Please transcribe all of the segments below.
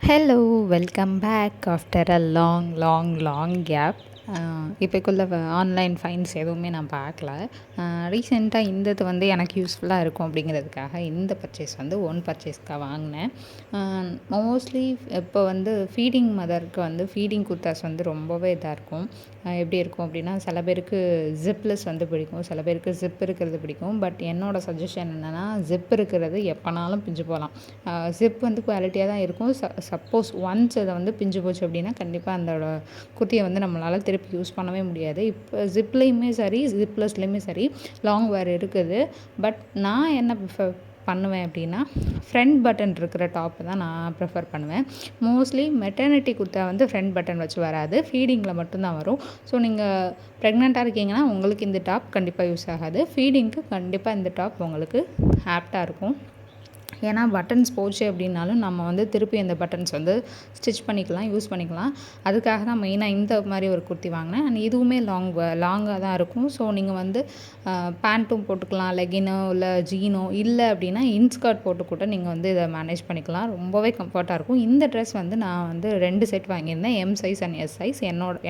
Hello, welcome back after a long gap. இப்போக்குள்ள online fines எதுவுமே நான் பார்க்கல. ரீசெண்டாக இது வந்து எனக்கு யூஸ்ஃபுல்லாக இருக்கும் அப்படிங்கிறதுக்காக இந்த பர்ச்சேஸ் வந்து பர்ச்சேஸ்க்காக வாங்கினேன். மோஸ்ட்லி இப்போ வந்து ஃபீடிங் மதருக்கு வந்து ஃபீடிங் குர்தாஸ் வந்து ரொம்பவே இதாக இருக்கும். எப்படி இருக்கும் அப்படின்னா, சில பேருக்கு ஜிப்லெஸ் வந்து பிடிக்கும், சில பேருக்கு ஜிப் இருக்கிறது பிடிக்கும். பட் என்னோடய சஜஷன் என்னென்னா, ஜிப் இருக்கிறது எப்போனாலும் பிஞ்சு போகலாம். ஜிப் வந்து குவாலிட்டியாக தான் இருக்கும். சப்போஸ் ஒன்ஸ் அதை வந்து பிஞ்சு போச்சு அப்படின்னா கண்டிப்பாக அந்த குர்த்தியை வந்து நம்மளால் திருப்பி யூஸ் பண்ணவே முடியாது. இப்போ ஜிப்லேயுமே சரி, ஜிப்லெஸ்லேயுமே சரி லாங் வேர் இருக்குது. பட் நான் என்ன ப்ரிஃபர் பண்ணுவேன் அப்படின்னா, ஃப்ரண்ட் பட்டன் இருக்கிற டாப்பு தான் நான் ப்ரிஃபர் பண்ணுவேன். மோஸ்ட்லி மெட்டர்னிட்டி குர்த்தா வந்து ஃப்ரண்ட் பட்டன் வச்சு வராது, ஃபீடிங்கில் மட்டும்தான் வரும். ஸோ நீங்கள் ப்ரெக்னெண்ட்டாக இருக்கீங்கன்னா உங்களுக்கு இந்த டாப் கண்டிப்பாக யூஸ் ஆகாது. ஃபீடிங்க்கு கண்டிப்பாக இந்த டாப் உங்களுக்கு ஆப்டாக இருக்கும். ஏன்னா பட்டன்ஸ் போச்சு அப்படின்னாலும் நம்ம வந்து திருப்பி அந்த பட்டன்ஸ் வந்து ஸ்டிச் பண்ணிக்கலாம், யூஸ் பண்ணிக்கலாம். அதுக்காக தான் மெயினாக இந்த மாதிரி ஒரு குர்த்தி வாங்கினேன். அண்ட் இதுவுமே லாங்காக தான் இருக்கும். ஸோ நீங்கள் வந்து பேண்ட்டும் போட்டுக்கலாம், லெகினோ இல்லை ஜீனோ, இல்லை அப்படின்னா இன்ஸ்கர்ட் போட்டு கூட நீங்கள் வந்து இதை மேனேஜ் பண்ணிக்கலாம். ரொம்பவே கம்ஃபர்ட்டாக இருக்கும். இந்த ட்ரெஸ் வந்து நான் வந்து 2 செட் வாங்கியிருந்தேன், M size and S size.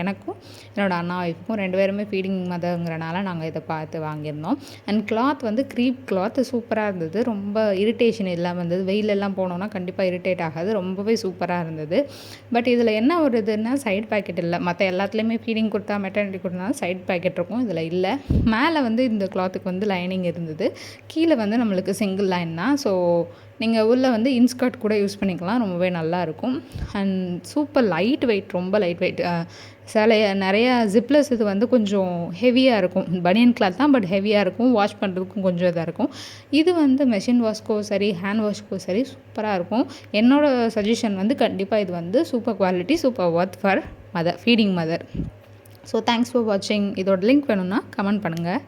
எனக்கும் என்னோடய அண்ணா ஒய்ஃபுக்கும் 2 பேருமே ஃபீடிங் மதங்கிறனால நாங்கள் இதை பார்த்து வாங்கியிருந்தோம். அண்ட் கிளாத் வந்து க்ரீப் கிளாத் சூப்பராக இருந்தது. ரொம்ப இரிட்டேஷன் இல்லாமல் இருந்தது. வெயிலெல்லாம் போனோன்னா கண்டிப்பாக இரிட்டேட் ஆகாது. ரொம்பவே சூப்பராக இருந்தது. பட் இதில் என்ன ஒரு இதுன்னா, சைட் பாக்கெட் இல்லை. மற்ற எல்லாத்துலேயுமே ஃபீடிங் கொடுத்தா, மெட்டர்னிட்டி கொடுத்தா சைட் பாக்கெட் இருக்கும், இதில் இல்லை. மேலே வந்து இந்த கிளாத்துக்கு வந்து லைனிங் இருந்தது, கீழே வந்து நம்மளுக்கு சிங்கிள் லைன் தான். ஸோ நீங்கள் உள்ளே வந்து இன்ஸ்கர்ட் கூட யூஸ் பண்ணிக்கலாம், ரொம்பவே நல்லாயிருக்கும். அண்ட் சூப்பர் லைட் வெயிட், ரொம்ப லைட் வெயிட். நிறையா ஜிப்லெஸ் இது வந்து கொஞ்சம் ஹெவியாக இருக்கும். பனியன் கிளாத் தான், பட் ஹெவியாக இருக்கும். வாஷ் பண்ணுறதுக்கும் கொஞ்சம் இதாக இருக்கும். இது வந்து மெஷின் வாஷ்க்கோ சரி, ஹேண்ட் வாஷ்க்கோ சரி சூப்பராக இருக்கும். என்னோடய சஜஷன் வந்து கண்டிப்பாக இது வந்து super quality, super worth for feeding mother. So thanks for வாட்சிங். இதோட லிங்க் வேணும்னா கமெண்ட் பண்ணுங்கள்.